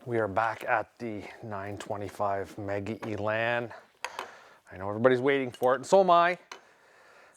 We are back at the 925 Mega ELAN. I know everybody's waiting for it, and so am I.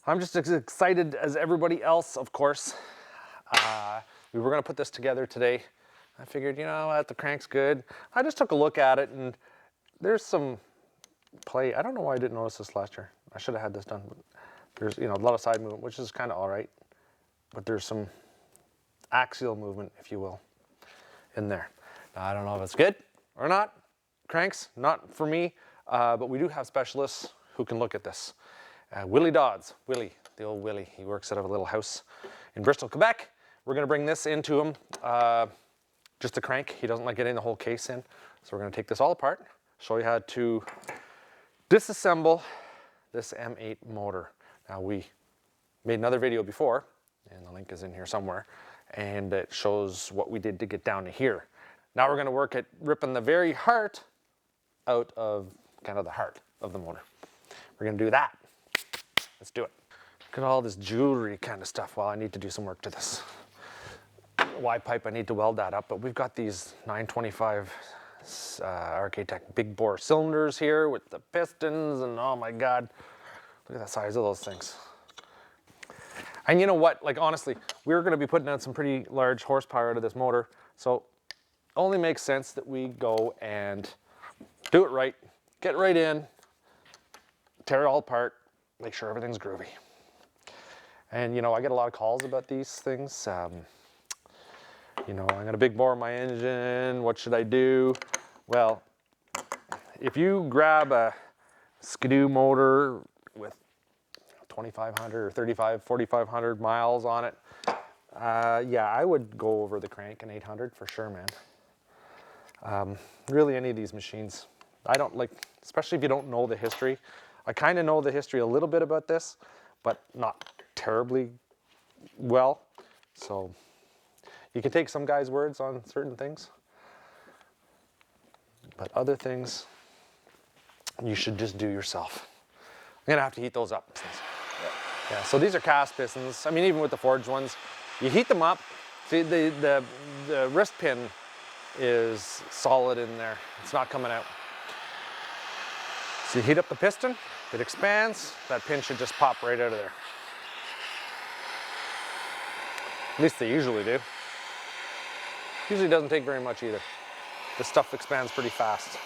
I'm just as excited as everybody else, of course. We were gonna put this together today. I figured, you know what, the crank's good. I just took a look at it, and there's some play. I don't know why I didn't notice this last year. I should have had this done. But there's, a lot of side movement, which is kind of all right. But there's some axial movement, if you will, in there. Now, I don't know if it's good or not. Cranks, not for me, but we do have specialists who can look at this. Willie Dodds, Willie, the old Willie, he works out of a little house in Bristol, Quebec. We're gonna bring this into him, just a crank. He doesn't like getting the whole case in. So we're gonna take this all apart, show you how to disassemble this M8 motor. Now, we made another video before, and the link is in here somewhere, and it shows what we did to get down to here. Now we're gonna work at ripping the very heart out of kind of the heart of the motor. We're gonna do that. Let's do it. Look at all this jewelry kind of stuff. Well, I need to do some work to this Y pipe. I need to weld that up, but we've got these 925 Arcatech big bore cylinders here with the pistons, and oh my God, look at the size of those things. And you know what, like honestly, we're gonna be putting out some pretty large horsepower out of this motor, so only makes sense that we go and do it right, get right in, tear it all apart, make sure everything's groovy. And I get a lot of calls about these things. I'm gonna big bore my engine, what should I do? Well, if you grab a Skidoo motor with 2,500 or 4,500 miles on it, yeah, I would go over the crank in 800 for sure, man. Really, any of these machines, I don't like, especially if you don't know the history. I kind of know the history a little bit about this, but not terribly well. So you can take some guys' words on certain things, but other things you should just do yourself. I'm gonna have to heat those up. Yeah, so these are cast pistons. I mean, even with the forged ones, you heat them up. See, the wrist pin is solid in there. It's not coming out. So you heat up the piston, it expands, that pin should just pop right out of there. At least they usually do. Usually doesn't take very much either. This stuff expands pretty fast.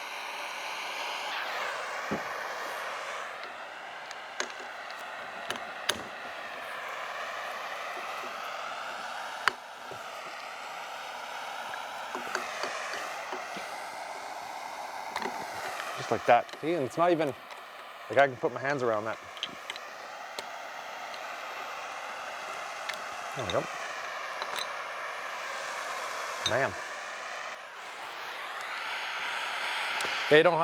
Just like that. See, and it's not even, like I can put my hands around that. There we go. Man. Yeah, you don't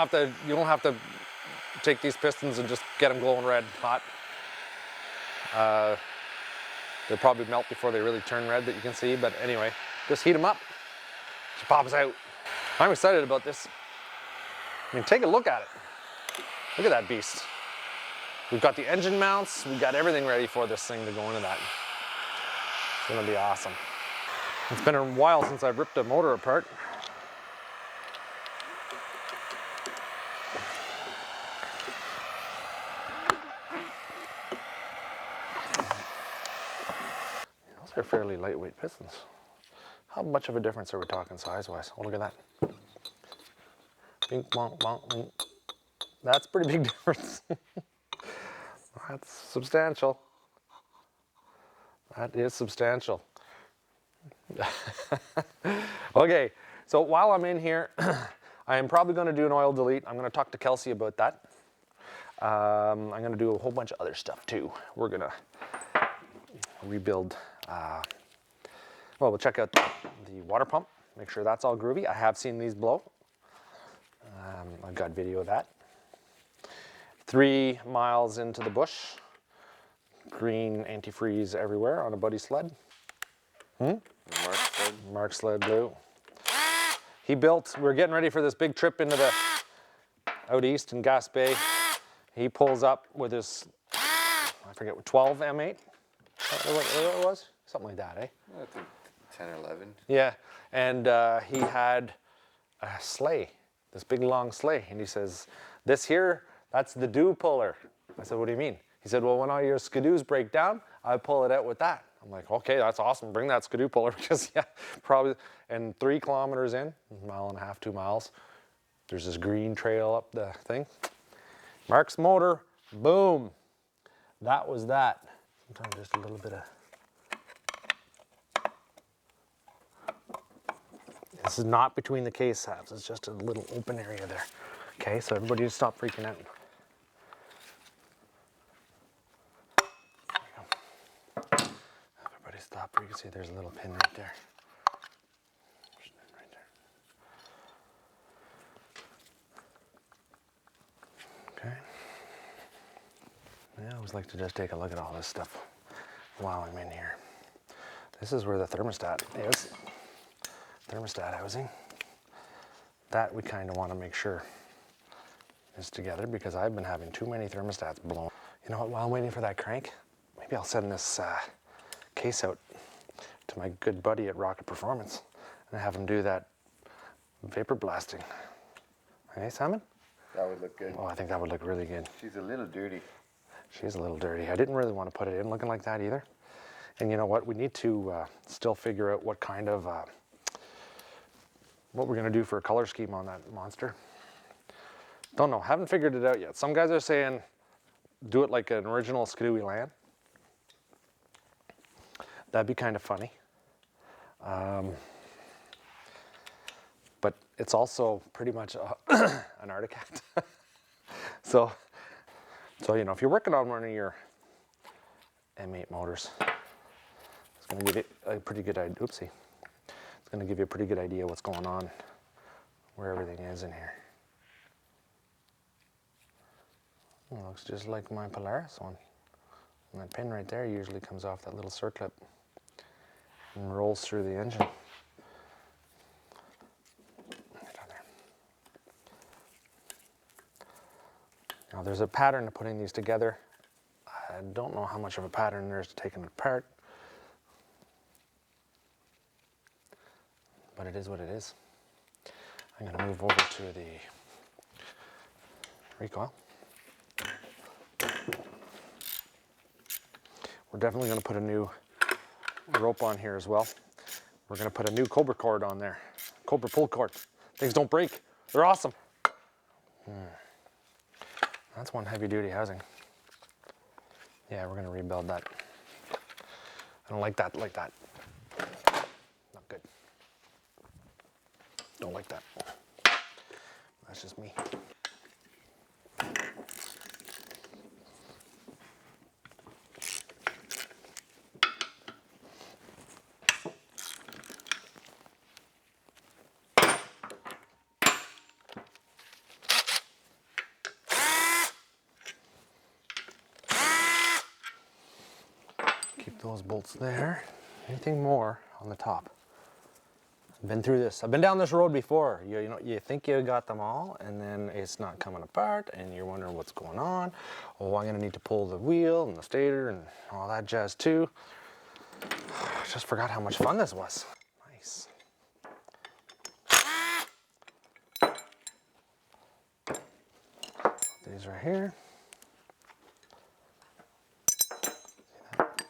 have to take these pistons and just get them glowing red hot. They'll probably melt before they really turn red, that you can see, but anyway, just heat them up. She pops out. I'm excited about this. I mean, take a look at it. Look at that beast. We've got the engine mounts, we've got everything ready for this thing to go into that. It's gonna be awesome. It's been a while since I've ripped a motor apart. Those are fairly lightweight pistons. How much of a difference are we talking size-wise? Oh, look at that. Bing, bonk, bonk, bing. That's a pretty big difference. That's substantial. That is substantial. Okay, so while I'm in here, I am probably going to do an oil delete. I'm going to talk to Kelsey about that. I'm going to do a whole bunch of other stuff too. We're going to rebuild, well, we'll check out the water pump, make sure that's all groovy. I have seen these blow. I've got video of that. 3 miles into the bush, green antifreeze everywhere on a buddy sled. Mark sled blue. We're getting ready for this big trip into the out east in Gaspé. He pulls up with his, I forget, 12 M8? What it was? Something like that, eh? I think 10 or 11. Yeah, and he had a sleigh, this big long sleigh. And he says, this here, that's the dew puller. I said, what do you mean? He said, well, when all your skidoos break down, I pull it out with that. I'm like, okay, that's awesome. Bring that skidoo puller because yeah, probably. And 3 kilometers in, a mile and a half, 2 miles, there's this green trail up the thing. Mark's motor, boom. That was that. Sometimes just a little bit of. This is not between the case halves. It's just a little open area there. Okay, so everybody just stop freaking out. Everybody stop. You can see there's a little pin right there. Right there. Okay. Yeah, I always like to just take a look at all this stuff while I'm in here. This is where the thermostat is. Thermostat housing. That we kind of want to make sure is together because I've been having too many thermostats blown. You know what, while I'm waiting for that crank, maybe I'll send this case out to my good buddy at Rocket Performance and have him do that vapor blasting. Hey, Simon? That would look good. Oh, I think that would look really good. She's a little dirty. She's a little dirty. I didn't really want to put it in looking like that either. And you know what? We need to still figure out what kind of, what we're going to do for a color scheme on that monster. Don't know. Haven't figured it out yet. Some guys are saying do it like an original Skidoo ELAN. That'd be kind of funny. But it's also pretty much an artifact. So, you know, if you're working on one of your M8 motors, it's going to give you a pretty good idea. Oopsie. It's going to give you a pretty good idea what's going on, where everything is in here. It looks just like my Polaris one. And that pin right there usually comes off that little circlip and rolls through the engine. Right on there. Now there's a pattern to putting these together. I don't know how much of a pattern there is to taking it apart. But it is what it is. I'm going to move over to the recoil. We're definitely going to put a new rope on here as well. We're going to put a new Cobra cord on there. Cobra pull cord. Things don't break. They're awesome. That's one heavy duty housing. Yeah, we're going to rebuild that. I don't like that like that. Not good. Don't like that. That's just me. Keep those bolts there. Anything more on the top? I've been through this. I've been down this road before. You know, you think you got them all, and then it's not coming apart, and you're wondering what's going on. Oh, I'm gonna need to pull the wheel and the stator and all that jazz too. I just forgot how much fun this was. Nice. These right here. See that?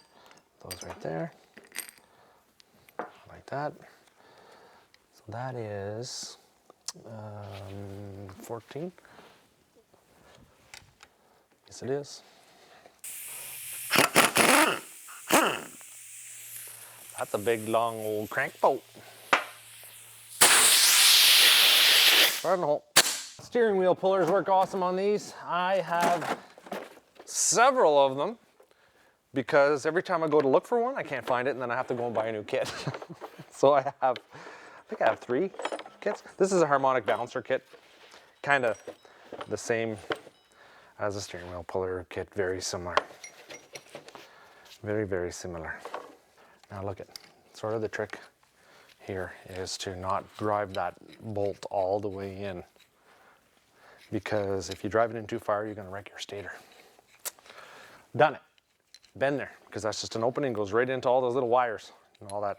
Those right there. Like that. So that is 14. Yes, it is. That's a big, long old crank bolt. Right in the hole. Steering wheel pullers work awesome on these. I have several of them because every time I go to look for one, I can't find it, and then I have to go and buy a new kit. So I think I have 3 kits. This is a harmonic balancer kit, kind of the same as a steering wheel puller kit, very similar. Very, very similar. Now look at, sort of the trick here is to not drive that bolt all the way in, because if you drive it in too far, you're gonna wreck your stator. Done it. Been there, because that's just an opening, goes right into all those little wires and all that.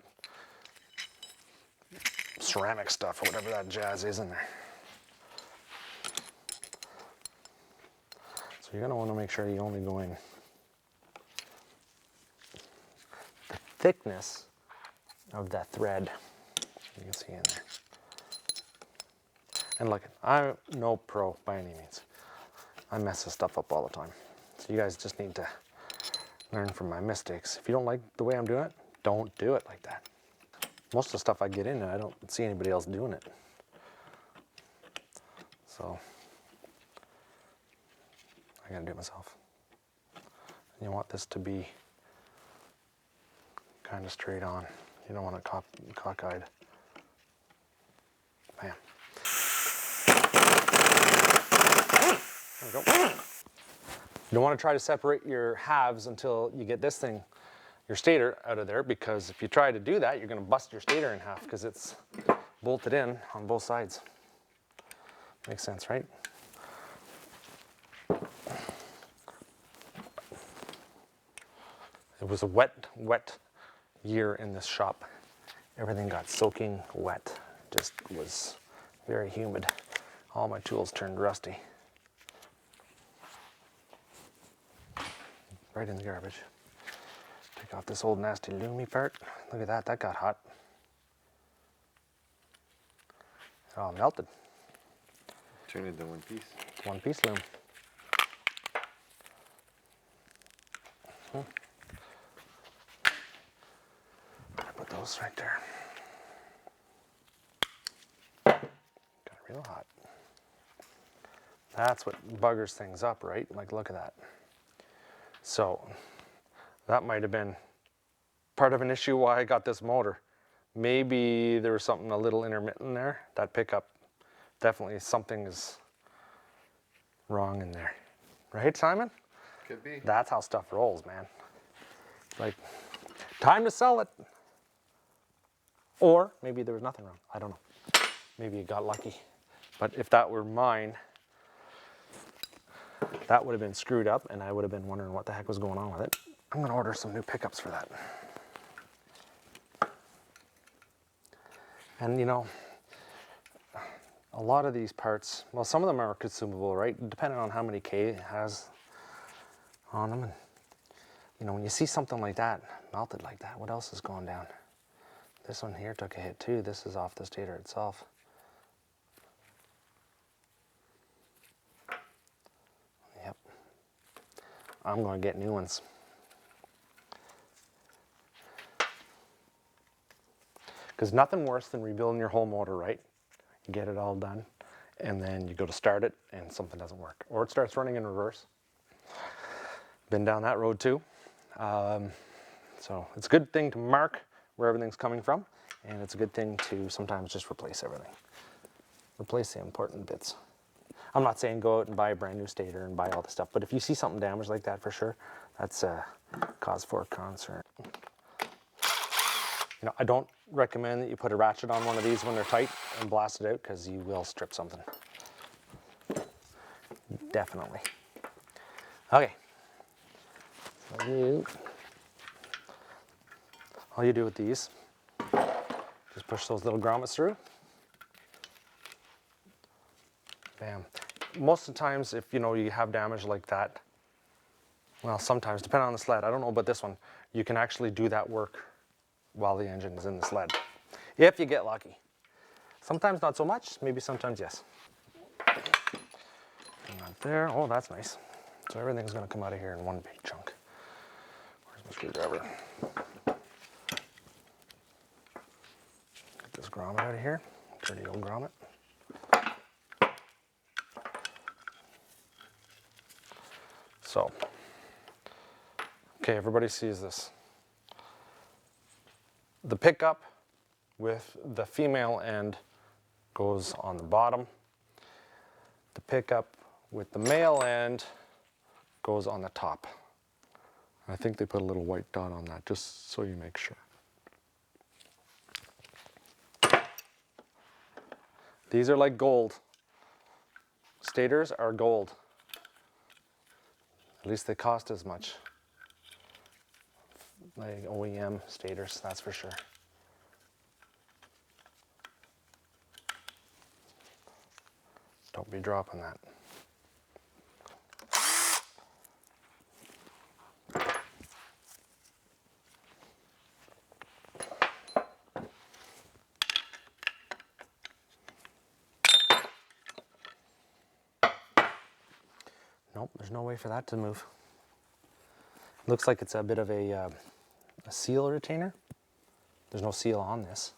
ceramic stuff or whatever that jazz is in there. So you're going to want to make sure you only go in the thickness of that thread. You can see in there. And look, I'm no pro by any means. I mess this stuff up all the time. So you guys just need to learn from my mistakes. If you don't like the way I'm doing it, don't do it like that. Most of the stuff I get in, I don't see anybody else doing it. So I gotta do it myself. And you want this to be kind of straight on. You don't want it cockeyed. Bam. There we go. You don't want to try to separate your halves until you get this thing, your stator, out of there, because if you try to do that, you're going to bust your stator in half because it's bolted in on both sides. Makes sense, right? It was a wet year in this shop. Everything got soaking wet. Just was very humid. All my tools turned rusty. Right in the garbage. Take off this old nasty loomy part. Look at that, that got hot. It all melted. Turn it into one piece. It's one piece loom. Put those right there. Got it real hot. That's what buggers things up, right? Like, look at that. So that might have been part of an issue why I got this motor. Maybe there was something a little intermittent there. That pickup, definitely something is wrong in there. Right, Simon? Could be. That's how stuff rolls, man. Like, time to sell it. Or maybe there was nothing wrong. I don't know. Maybe you got lucky. But if that were mine, that would have been screwed up and I would have been wondering what the heck was going on with it. I'm going to order some new pickups for that. And you know, a lot of these parts, well, some of them are consumable, right? Depending on how many K it has on them. And you know, when you see something like that, melted like that, what else is going down? This one here took a hit too. This is off the stator itself. Yep. I'm going to get new ones. Because nothing worse than rebuilding your whole motor, right? You get it all done, and then you go to start it, and something doesn't work. Or it starts running in reverse. Been down that road too. So it's a good thing to mark where everything's coming from, and it's a good thing to sometimes just replace everything. Replace the important bits. I'm not saying go out and buy a brand new stator and buy all the stuff, but if you see something damaged like that, for sure, that's a cause for concern. You know, I don't recommend that you put a ratchet on one of these when they're tight and blast it out, because you will strip something. Definitely. Okay. So all you do with these, just push those little grommets through. Bam. Most of the times, if you know you have damage like that, well, sometimes, depending on the sled, I don't know about this one, you can actually do that work while the engine is in the sled, if you get lucky. Sometimes not so much, maybe sometimes yes. And not there, oh, that's nice. So everything's gonna come out of here in one big chunk. Where's my screwdriver? Get this grommet out of here, dirty old grommet. So, okay, everybody sees this. The pickup with the female end goes on the bottom. The pickup with the male end goes on the top. I think they put a little white dot on that just so you make sure. These are like gold. Stators are gold. At least they cost as much. Like OEM stators, that's for sure. be dropping that. Nope, there's no way for that to move. Looks like it's a bit of a seal retainer. There's no seal on this.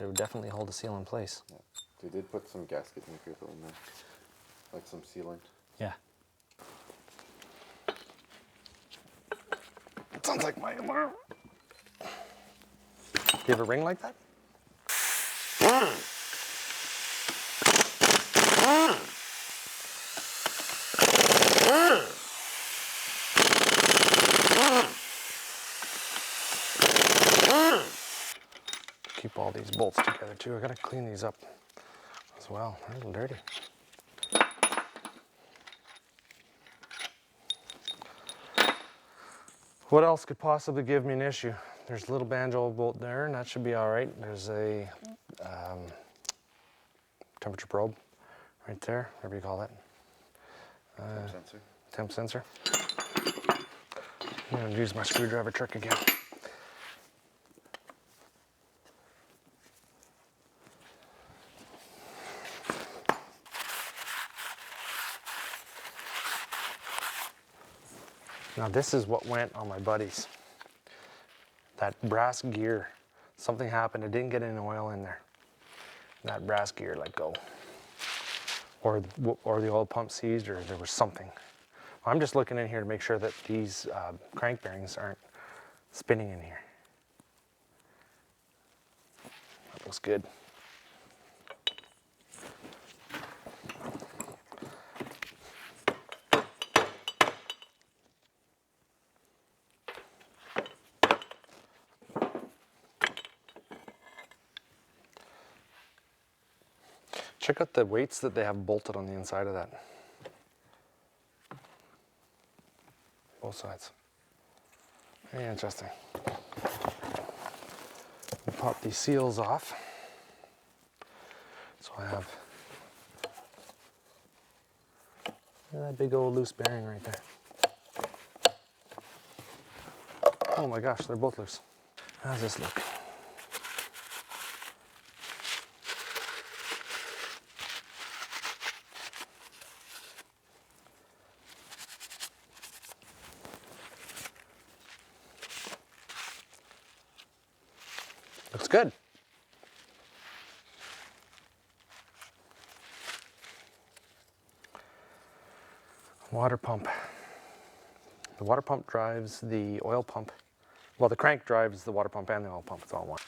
It would definitely hold the seal in place. Yeah. They did put some gasket material in there, like some sealant. Yeah. It sounds like my alarm. Do you have a ring like that? Keep all these bolts together too. I gotta clean these up as well. They're a little dirty. What else could possibly give me an issue? There's a little banjo bolt there, and that should be all right. There's a temperature probe right there, whatever you call it. Temp sensor. Temp sensor. I'm gonna use my screwdriver trick again. Now this is what went on my buddies. That brass gear, something happened, it didn't get any oil in there. That brass gear let go. Or the oil pump seized, or there was something. I'm just looking in here to make sure that these crank bearings aren't spinning in here. That looks good. Check out the weights that they have bolted on the inside of that. Both sides. Very interesting. We'll pop these seals off. So I have that big old loose bearing right there. Oh my gosh, they're both loose. How's this look? Looks good. Water pump. The water pump drives the oil pump. Well, the crank drives the water pump and the oil pump. It's all one.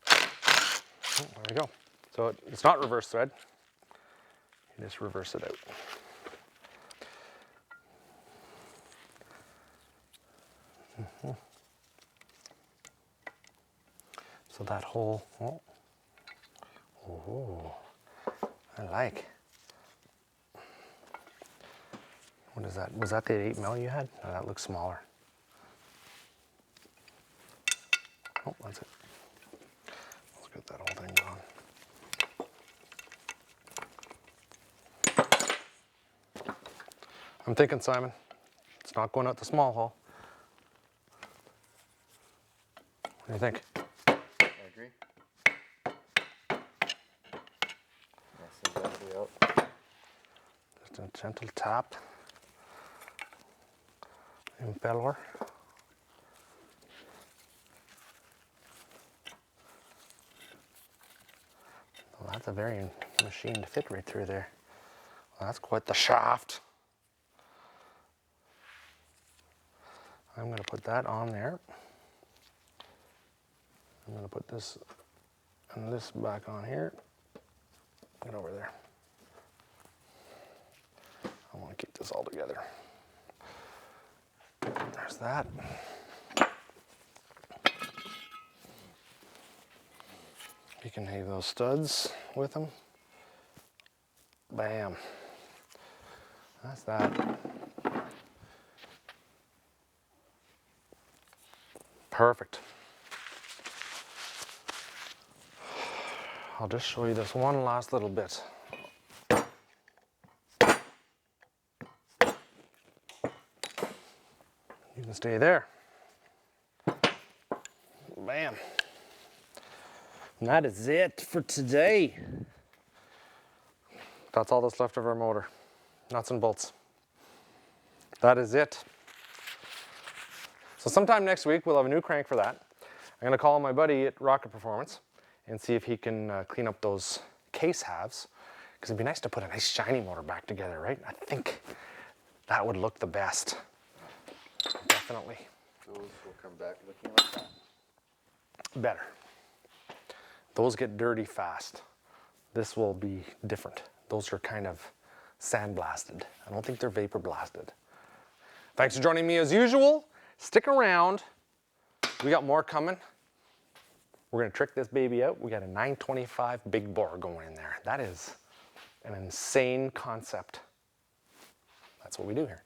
Oh, there we go. So it's not reverse thread. You just reverse it out. So that whole, oh, I like. What is that? Was that the 8mm you had? No, that looks smaller. Oh, that's it. Let's get that whole thing gone. I'm thinking, Simon, it's not going out the small hole. What do you think? I agree. Nice and gently out. Just a gentle tap. Impeller. Well, that's a very machined fit right through there. Well, that's quite the shaft. I'm going to put that on there. I'm going to put this and this back on here. Get over there. I want to keep this all together. There's that. You can have those studs with them. Bam. That's that. Perfect. I'll just show you this one last little bit. You can stay there. Bam. And that is it for today. That's all that's left of our motor. Nuts and bolts. That is it. So sometime next week, we'll have a new crank for that. I'm gonna call my buddy at Rocket Performance and see if he can clean up those case halves, because it'd be nice to put a nice shiny motor back together, right? I think that would look the best. Definitely. Those will come back looking like that. Better. Those get dirty fast. This will be different. Those are kind of sandblasted. I don't think they're vapor blasted. Thanks for joining me as usual. Stick around. We got more coming. We're gonna trick this baby out. We got a 925 big bore going in there. That is an insane concept. That's what we do here.